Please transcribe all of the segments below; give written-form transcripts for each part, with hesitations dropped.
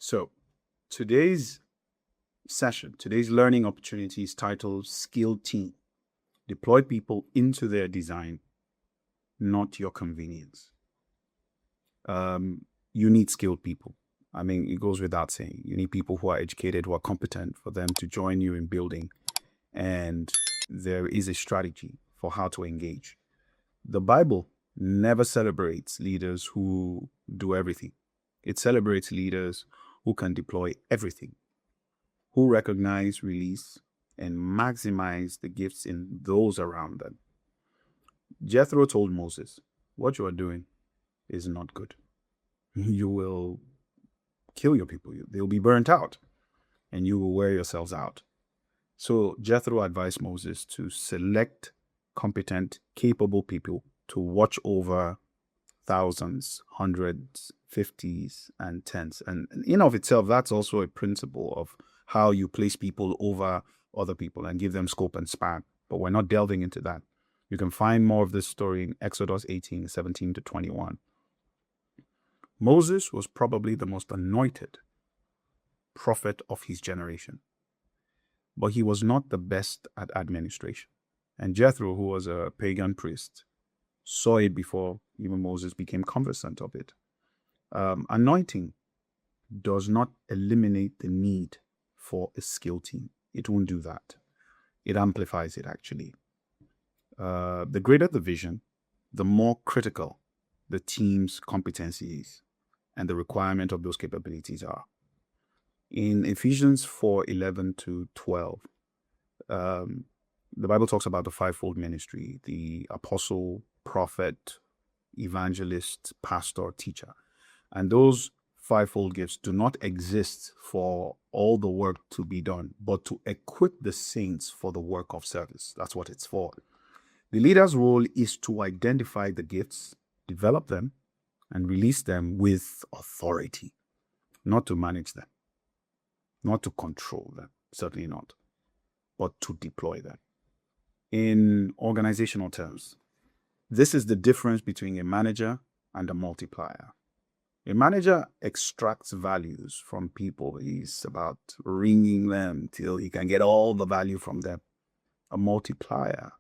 So, today's today's learning opportunity is titled Skill Team. Deploy people into their design, not your convenience. You need skilled people. I mean, it goes without saying. You need people who are educated, who are competent for them to join you in building. And there is a strategy for how to engage. The Bible never celebrates leaders who do everything. It celebrates leaders who can deploy everything, who recognize, release, and maximize the gifts in those around them. Jethro told Moses, "What you are doing is not good. You will kill your people. They'll be burnt out, and you will wear yourselves out." So Jethro advised Moses to select competent, capable people to watch over thousands, hundreds, fifties, and tens. And in of itself, that's also a principle of how you place people over other people and give them scope and span. But we're not delving into that. You can find more of this story in Exodus 18, 17 to 21. Moses was probably the most anointed prophet of his generation, but he was not the best at administration. And Jethro, who was a pagan priest, saw it before even Moses became conversant of it. Anointing does not eliminate the need for a skill team. It won't do that. It amplifies it, actually. The greater the vision, the more critical the team's competencies and the requirement of those capabilities are. In Ephesians 4:11 to 12, the Bible talks about the fivefold ministry: the apostle, prophet, evangelist, pastor, teacher. And those fivefold gifts do not exist for all the work to be done, but to equip the saints for the work of service. That's what it's for. The leader's role is to identify the gifts, develop them, and release them with authority, not to manage them, not to control them, certainly not, but to deploy them. In organizational terms, this is the difference between a manager and a multiplier. A manager extracts values from people. He's about wringing them till he can get all the value from them. A multiplier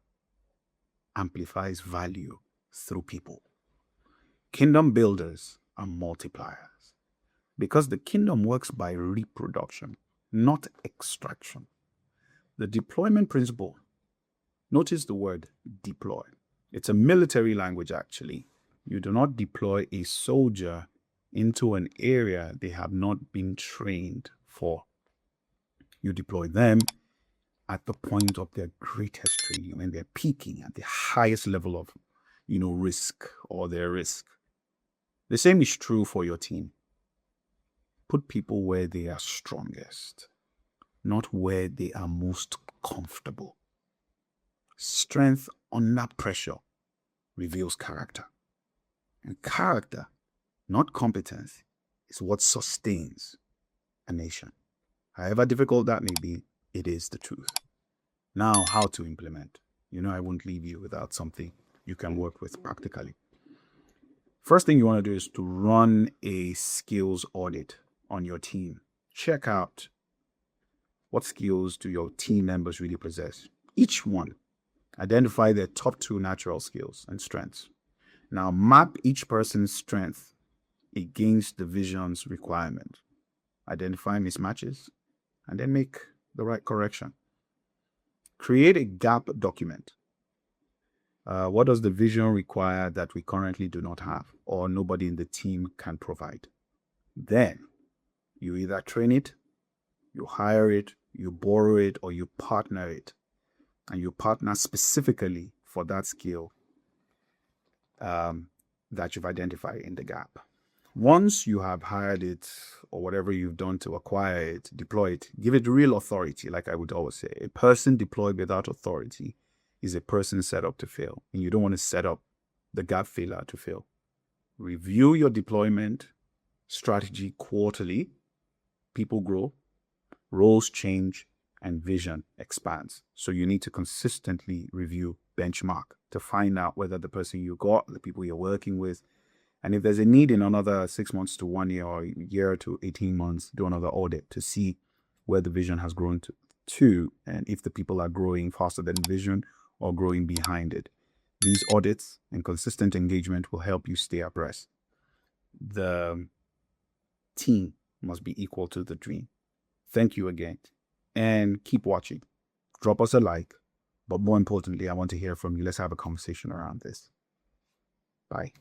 amplifies value through people. Kingdom builders are multipliers because the kingdom works by reproduction, not extraction. The deployment principle, notice the word deploy. It's a military language, actually. You do not deploy a soldier into an area they have not been trained for. You deploy them at the point of their greatest training, when they're peaking at the highest level of, risk or their risk. The same is true for your team. Put people where they are strongest, not where they are most comfortable. Strength under pressure reveals character. And character, not competence, is what sustains a nation. However difficult that may be, it is the truth. Now, how to implement. I won't leave you without something you can work with practically. First thing you want to do is to run a skills audit on your team. Check out what skills do your team members really possess. Each one. Identify their top 2 natural skills and strengths. Now map each person's strength against the vision's requirement. Identify mismatches and then make the right correction. Create a gap document. What does the vision require that we currently do not have or nobody in the team can provide? Then you either train it, you hire it, you borrow it, or you partner it. And you partner specifically for that skill that you've identified in the gap. Once you have hired it or whatever you've done to acquire it, deploy it, give it real authority. Like I would always say, a person deployed without authority is a person set up to fail. And you don't want to set up the gap failure to fail. Review your deployment strategy quarterly. People grow, roles change, and vision expands. So you need to consistently review, benchmark to find out whether the person you got, the people you're working with, And if there's a need in another 6 months to 1 year or a year to 18 months, do another audit to see where the vision has grown to and if the people are growing faster than vision or growing behind it. These audits and consistent engagement will help you stay abreast. The team must be equal to the dream. Thank you again. And keep watching. Drop us a like. But more importantly, I want to hear from you. Let's have a conversation around this. Bye.